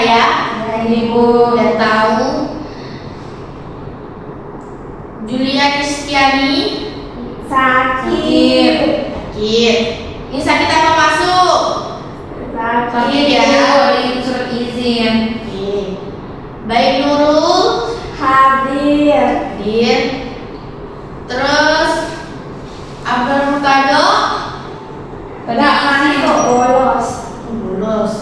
saya? Ibu. Udah tahu. Julia Kristiani Sakit. sakit. Ini sakit apa masuk? Sakit ya. Surat izin. Oke. Baik Nurul Hadir. hadir. Terus Abdul Murtado Tidak masuk bolos. lulus.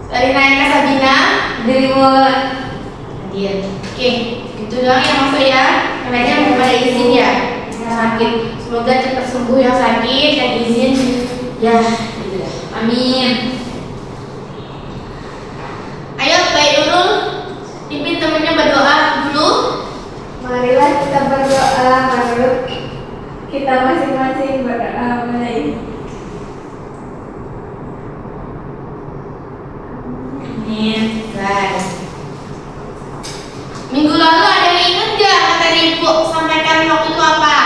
Sarina Eka Sabina hadir. Oke, itu doang yang masuk ya. Karena belum ada izin ya. Yang sakit, semoga cepat sembuh yang sakit, yang izin ya gitu dah. Amin. Ayo Baik Nurul, pimpin temennya berdoa dulu. Marilah kita berdoa menurut kita masing-masing berdoa mulai. Amin. Baik. Minggu lalu ada yang ingat gak materi Ibu sampaikan waktu itu apa?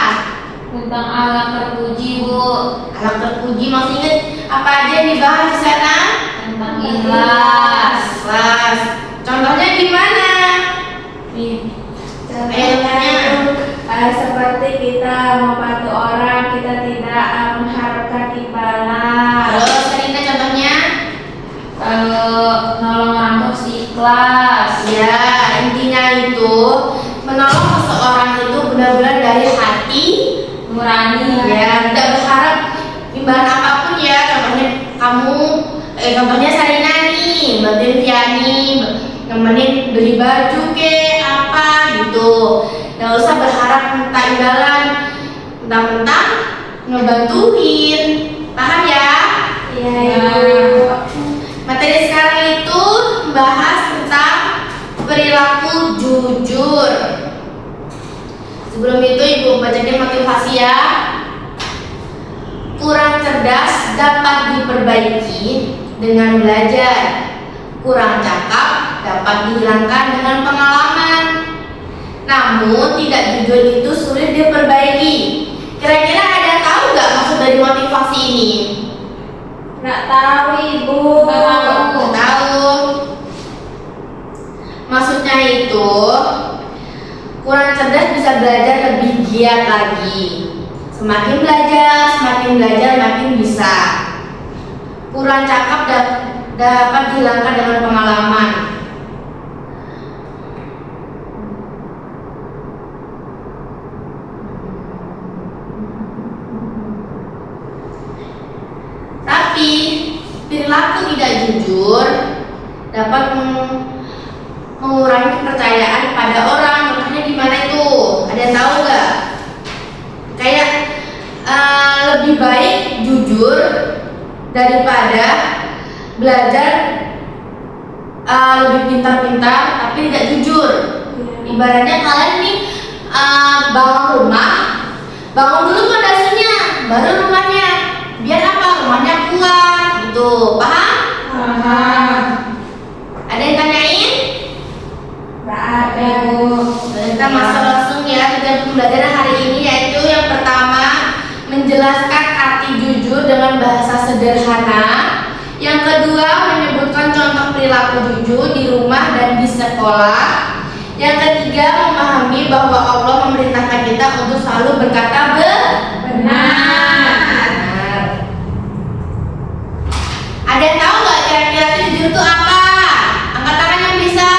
Tentang alam terpuji, Bu. Alam terpuji, masih ingat apa aja yang dibahas di sana? Tentang ikhlas. Ikhlas. Contohnya gimana? Ayo tanya. Seperti kita membantu orang, kita tidak mengharapkan imbalan. Terus Karina contohnya? Kalau nolong orang tuh harus ikhlas. Ya, intinya itu menolong seseorang itu benar-benar dari hati Nurani. ya, tidak berharap imbalan apapun ya. Contohnya kamu, contohnya Sarina nih, bantuin Viani, nemenin beli baju ke apa gitu. Nggak usah berharap minta imbalan, mentang-mentang ngebantuin. Paham ya? Iya, Ya. Ibu. Materi sekarang itu membahas tentang perilaku jujur. Sebelum itu Ibu bacakan motivasi ya. Kurang cerdas dapat diperbaiki dengan belajar. Kurang cakap dapat dihilangkan dengan pengalaman. Namun tidak jujur itu sulit diperbaiki. Kira-kira ada tahu nggak maksud dari motivasi ini? Nggak tahu, Ibu. Nggak tahu. Maksudnya itu kurang cerdas bisa belajar lebih giat lagi. Semakin belajar, makin bisa. Kurang cakap dapat dihilangkan dengan pengalaman. Tapi perilaku tidak jujur dapat mengurangi kepercayaan pada orang. Contohnya gimana itu? Ada yang tahu nggak? Kayak lebih baik jujur daripada belajar lebih pintar-pintar tapi tidak jujur. Ibaratnya kalian nih bangun rumah, bangun dulu pondasinya, baru rumahnya. Biar apa? Rumahnya kuat gitu. Paham? Paham. Ada yang tanyain? Nggak ada, Bu. Kita masuk langsung ya ke pembelajaran hari ini, yaitu yang pertama menjelaskan arti jujur dengan bahasa sederhana. Yang kedua menyebutkan contoh perilaku jujur di rumah dan di sekolah. Yang ketiga memahami bahwa Allah memerintahkan kita untuk selalu berkata benar. Ada yang tahu nggak kira-kira itu jujur itu apa? Angkat tangan yang bisa.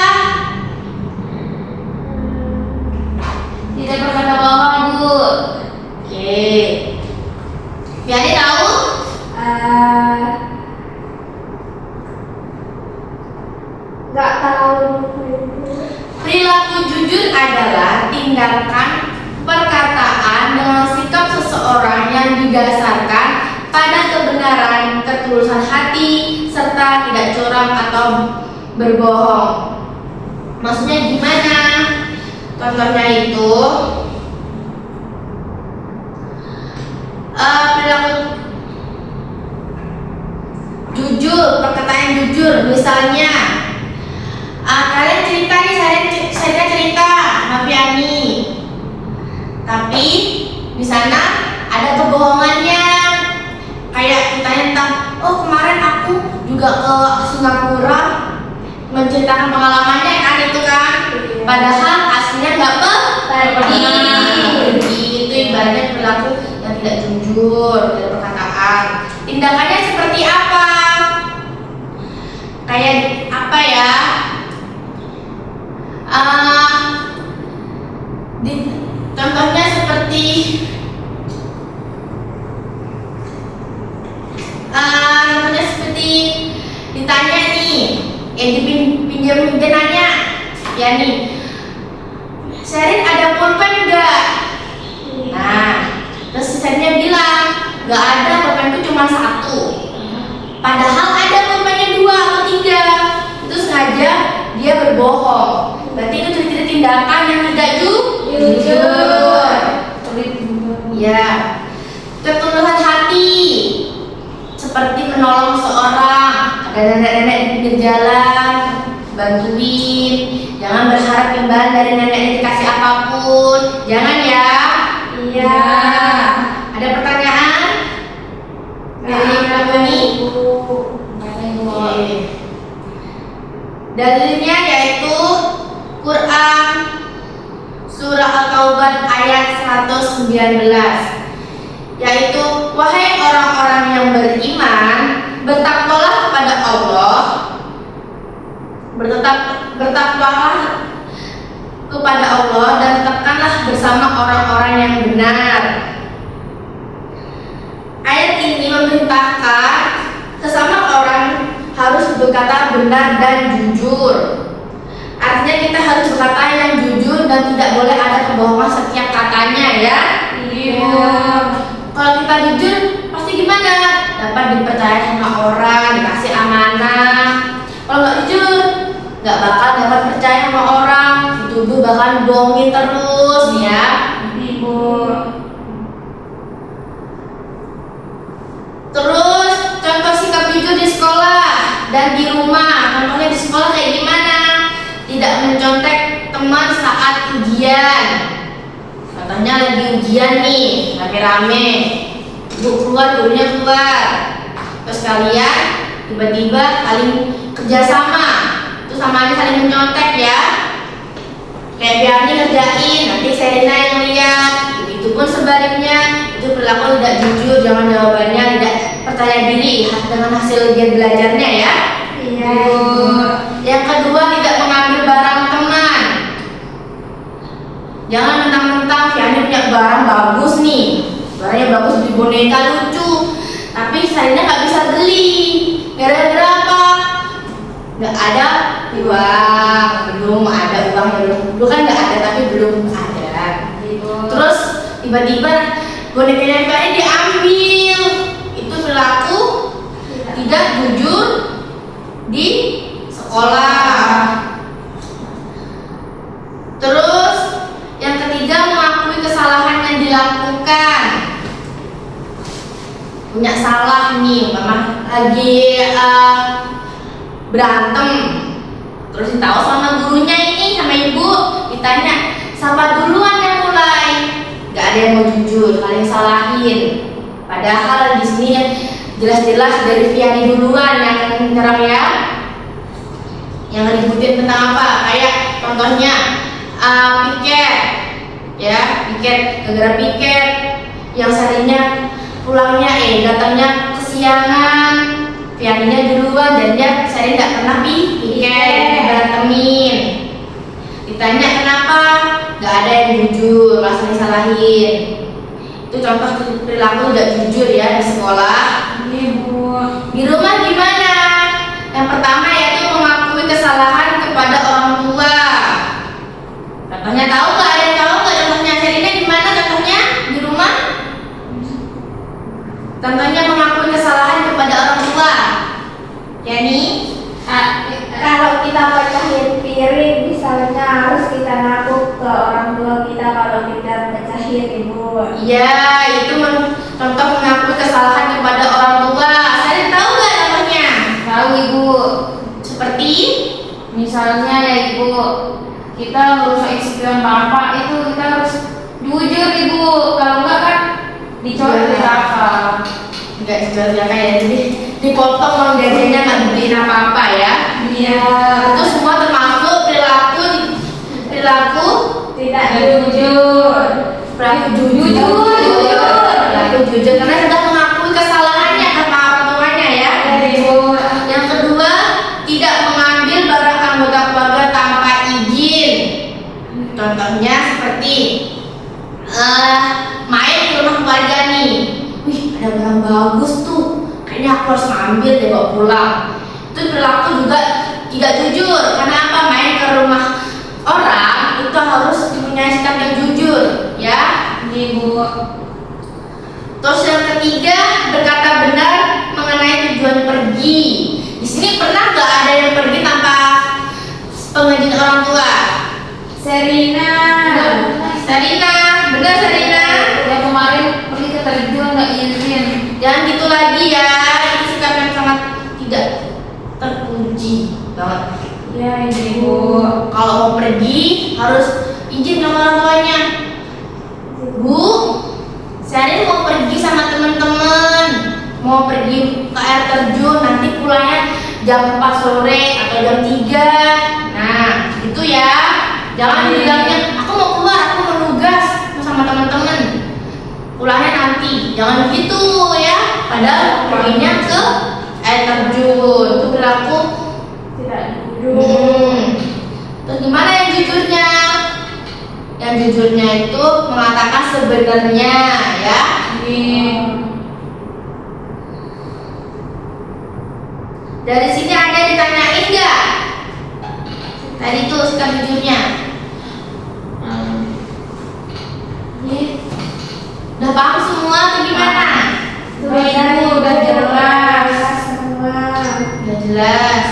Tidak berkata bohong, Bu. Oke. Biani tahu? Nggak tahu. Perilaku jujur adalah tindakan perkataan dengan sikap seseorang yang didasarkan pada kebenaran, ketulusan hati, serta tidak curang atau berbohong. Maksudnya gimana? Contohnya itu perilaku jujur, perkataan jujur. Misalnya kalian cerita nih, saya cerita sama Viani, tapi di sana ada kebohongannya. Kayak ditanya tentang, oh kemarin aku jujur dalam perkataan. Tindakannya seperti apa? Kayak apa ya? Contohnya seperti ditanya nih, dipinjam dia nanya, ya nih, Sherin ada pulpen enggak? Nah, terus Sherinnya bilang, nggak ada, pulpenku cuma 1. Padahal ada pulpennya 2 atau 3. Itu sengaja dia berbohong. Berarti itu ciri-ciri tindakan yang tidak jujur. Ya, ketulusan hati seperti menolong seorang, ada nenek-nenek di pinggir jalan, bantuin. Jangan berharap imbalan dari neneknya dikasih apapun. Jangan ya. Iya. Ada pertanyaan? Dari kamu nih? Dalilnya yaitu Quran Surah At-Taubah ayat 119, yaitu wahai orang-orang yang beriman, bertakwalah kepada Allah, bertakwalah kepada Allah dan tetapkanlah bersama orang-orang yang benar. Ayat ini memerintahkan sesama orang harus berkata benar dan jujur. Artinya kita harus berkata yang jujur dan tidak boleh ada kebohongan setiap katanya ya. Iya. Kalau kita jujur pasti gimana? Dapat dipercaya sama orang, dikasih amanah. Kalau nggak jujur, nggak bakal dapat percaya sama orang, dituduh bahkan bohongin terus ya. Ibu. Terus contoh sikap jujur di sekolah dan di rumah. Contohnya di sekolah kayak gimana? Tidak mencontek teman saat ujian. Contohnya lagi ujian nih, rame-rame, ibu keluar, gurunya keluar, terus kalian tiba-tiba saling kerjasama, itu sama aja saling mencontek ya. Kayak Biarni ngerjain, nanti Sherina yang lihat. Begitupun sebaliknya, itu perilaku tidak jujur, jangan jawabannya tidak percaya diri dengan hasil ujian belajarnya ya. Iya. Yang kedua, tidak mengambil barang teman. Jangan mentang-mentang Fiani punya barang bagus nih, barangnya bagus, di boneka lucu, tapi Sherina nggak bisa beli. Gara-gara apa? Nggak ada uang, belum ada uang, dulu kan nggak ada tapi belum ada. Terus tiba-tiba bonekanya Fiani diambil. Itu perilaku tidak jujur di sekolah. Terus yang ketiga, mengakui kesalahan yang dilakukan. Punya salah nih, mama lagi berantem, terus ditahu sama gurunya ini, sama ibu, ditanya siapa duluan yang mulai. Gak ada yang mau jujur, saling salahin. Padahal di sini jelas-jelas dari Fiani duluan yang nyerang ya. Yang ributin tentang apa? Kayak contohnya piket, ya piket, gara-gara piket yang Sherina pulangnya datangnya kesiangan, Fianinya duluan dan dia Sherina nggak pernah piket, berantemin. Ditanya kenapa, nggak ada yang jujur, langsung disalahin. Itu contoh perilaku tidak jujur ya di sekolah. Ibu. Di rumah gimana? Yang pertama yaitu mengakui kesalahan kepada orang tua. Contohnya tahu nggak? Ada yang tahu nggak contohnya Sherina gimana contohnya di rumah? Contohnya mengakui kesalahan kepada orang tua. Yani, kalau kita pecahin piring misalnya harus kita ngaku ke orang tua kita kalau kita pecahin, Ibu. iya itu contoh mengakui kesalahan kepada orang tua. Sherina tahu nggak contohnya? Tahu Ibu. Seperti Misalnya ya Ibu, kita merusak spion bapak itu kita harus jujur Ibu. Kalau enggak kan dicoret di akal. nggak jual ya kayak jadi dipotong uang gajinya nggak dibeliin apa-apa ya. Iya. Itu semua termasuk perilaku Tidak Jujur. perilaku jujur. Jujur. Perilaku jujur karena bagus tuh, kayaknya aku harus ngambil deh bawa pulang. Itu perilaku juga tidak jujur. Karena apa? Main ke rumah orang itu harus mempunyai sikap yang jujur, ya. Ibu. Terus yang ketiga, berkata benar mengenai tujuan pergi. Di sini pernah nggak ada yang pergi tanpa pengizin orang tua? Serina. Sarina, benar Sarina? Yang kemarin pergi ke terjun nggak izin. Jangan gitu lagi ya. Ini sikap yang sangat tidak terpuji banget. Ya Ibu. Kalau mau pergi harus izin sama orang tuanya. Bu, saya mau pergi sama teman-teman, mau pergi ke air terjun, nanti pulangnya jam 4 sore atau jam 3. Nah, itu ya. Jangan bilangnya, aku mau keluar, aku mau nugas sama teman-teman. Pulangnya nanti, jangan gitu ya. Padahal perginya ke air terjun, itu berlaku tidak jujur. Terus gimana yang jujurnya? Yang jujurnya itu mengatakan sebenarnya, ya. Dari sini ada yang ditanyain nggak? Tadi itu sikap jujurnya. Udah paham semua atau gimana? Udah jelas. Semua. Udah jelas.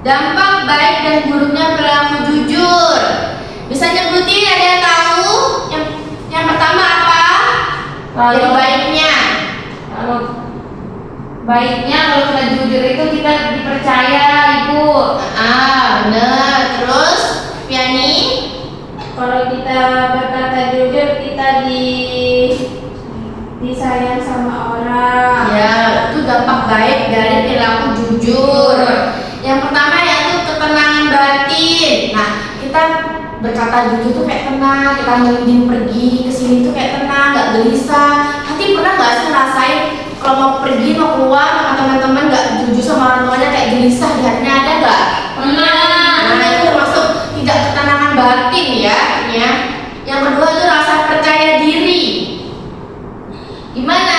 Dampak baik dan buruknya perilaku jujur. Bisa nyebutin, ada yang tahu? Yang pertama apa? Jadi baiknya. Kalau baiknya kalau kita jujur itu kita dipercaya, Ibu. Bener. Terus, Piani? Kalau kita berkata jujur, kita disayang sama orang. Ya, itu dampak baik dari perilaku jujur. Yang pertama yaitu ketenangan batin. Nah, kita berkata jujur tuh kayak tenang, kita mengizin pergi ke sini tuh kayak tenang, nggak gelisah. Hati pernah nggak sih ngerasain kalau mau pergi mau keluar sama teman-teman nggak jujur sama orang tuanya kayak gelisah di hatinya, ada nggak? Nah, itu termasuk tidak ketenangan batin ya. Yang kedua itu rasa percaya diri. Gimana?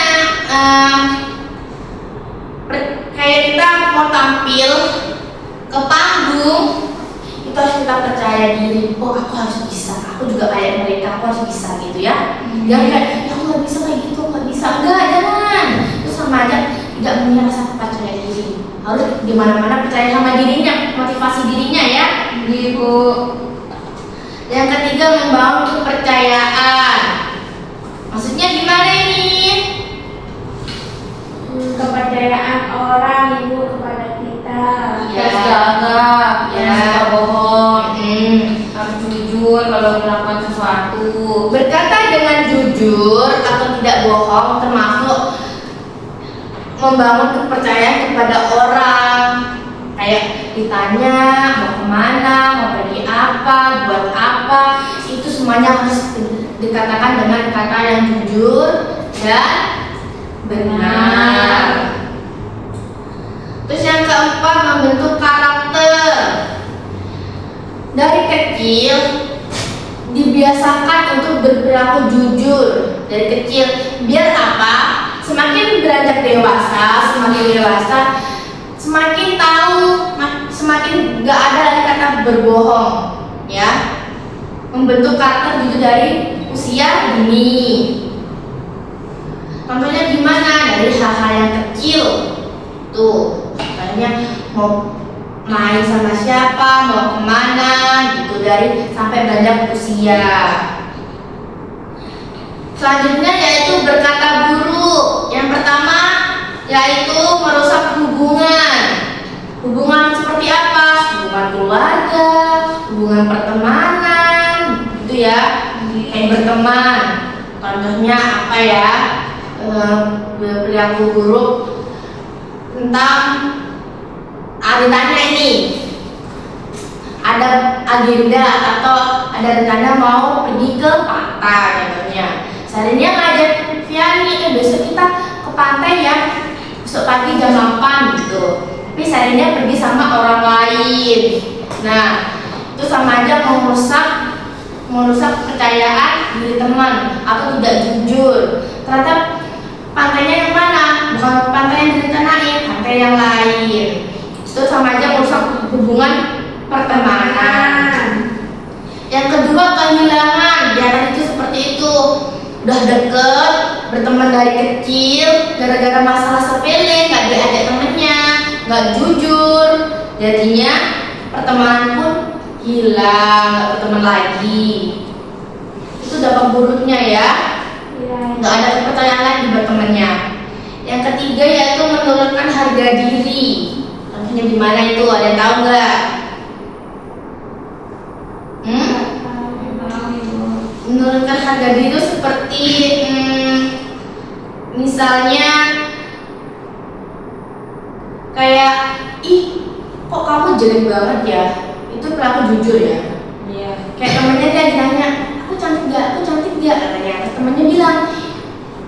Kayak kita mau tampil ke panggung itu harus kita percaya diri. Oh, aku harus bisa. Aku juga kayak mereka. Aku harus bisa gitu ya. Jangan kayak aku nggak bisa kayak gitu, nggak bisa. Enggak, jangan. Itu sama aja tidak punya rasa percaya diri. Harus di mana-mana percaya sama dirinya, motivasi dirinya ya. Ibu. Yang ketiga membangun kepercayaan. Maksudnya gimana ini? Kepercayaan orang ibu kepada kita. Iya. Harus jaga, Ya. jangan suka bohong. Harus jujur kalau melakukan sesuatu. Berkata dengan jujur atau tidak bohong termasuk membangun kepercayaan kepada orang. Kayak ditanya mau kemana, mau pergi apa, buat apa, itu semuanya harus dikatakan dengan kata yang jujur dan benar. Terus yang keempat, membentuk karakter. Dari kecil dibiasakan untuk berperilaku jujur dari kecil. Biar apa? Semakin beranjak dewasa, semakin tahu, semakin gak ada lagi kata berbohong, ya. Membentuk karakter jujur dari usia dini. Contohnya gimana? Dari hal-hal yang kecil. Tuh, katanya mau main sama siapa, mau kemana, gitu, dari sampai beranjak usia. Selanjutnya yaitu berkata buruk. Yang pertama yaitu merusak hubungan. Hubungan seperti apa? Hubungan keluarga, hubungan pertemanan, gitu ya. Kayak berteman. Contohnya apa ya? Perilaku buruk tentang ditanya ini ada agenda atau ada rencana mau pergi ke pantai contohnya. Seharusnya ngajak Viani, besok kita ke pantai ya, besok pagi jam 8 gitu. Tapi seharusnya pergi sama orang lain. Nah, itu sama aja merusak kepercayaan diri teman atau tidak jujur. Ternyata pantainya yang mana? Bukan pantai yang direncanain, pantai yang lain. Itu sama aja merusak hubungan pertemanan. Yang kedua, kehilangan. Ya tadi itu seperti itu. Udah deket, berteman dari kecil, gara-gara masalah sepele, nggak diajak temennya, nggak jujur, jadinya pertemanan pun hilang, nggak berteman lagi. Itu dampak buruknya ya, Iya. nggak ada kepercayaan lagi bertemannya. Yang ketiga yaitu menurunkan harga diri. Contohnya gimana itu? Ada yang tahu nggak? Menurunkan harga diri itu seperti misalnya kayak ih kok kamu jelek banget ya, itu pelaku jujur ya. Iya. Kayak temennya dia nanya aku cantik gak katanya, terus temennya bilang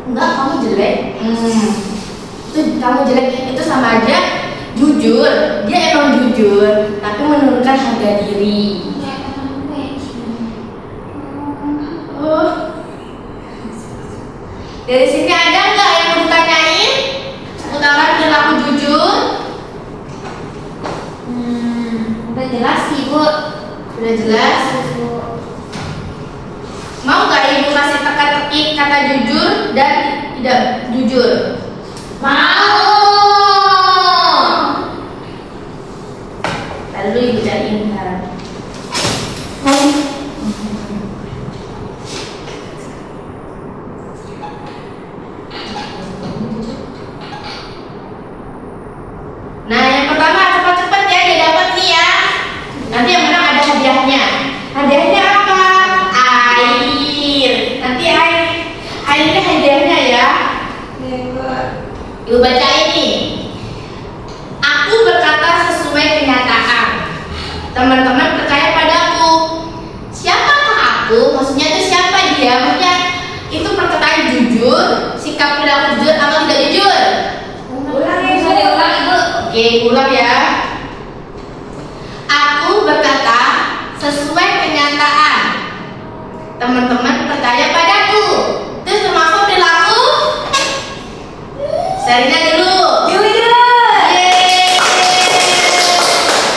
enggak kamu jelek. Itu kamu jelek itu sama aja jujur, dia emang jujur tapi menurunkan harga diri. Oh. Dari sini ada nggak yang mau ditanyain seputaran perilaku jujur? Udah jelas sih Bu. Udah jelas. Mau nggak ibu kasih teka-teki kata jujur dan tidak jujur? Mau. Lalu ibu cariin kan. Nah, yang pertama cepat-cepat ya dia dapat nih ya. Nanti yang menang ada hadiahnya. Hadiahnya apa? Air. Nanti air ini hadiahnya ya. Ibu baca ini. Aku berkata sesuai kenyataan. Teman-teman percaya padaku. Siapakah aku? Maksudnya itu siapa dia? Maksudnya itu perkataan jujur, sikap perilaku jujur atau tidak jujur? Bisa diulang Ibu? Oke, ulang ya. Aku berkata sesuai kenyataan. Teman-teman percaya padaku. Itu termasuk perilaku. Sarina dulu. Jujur. Yeay.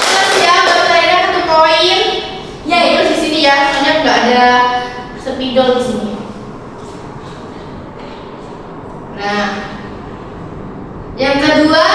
Terus ya, buat Sarina 1 poin. Ya, itu di sini ya. Soalnya nggak ada spidol di sini. Nah, yang kedua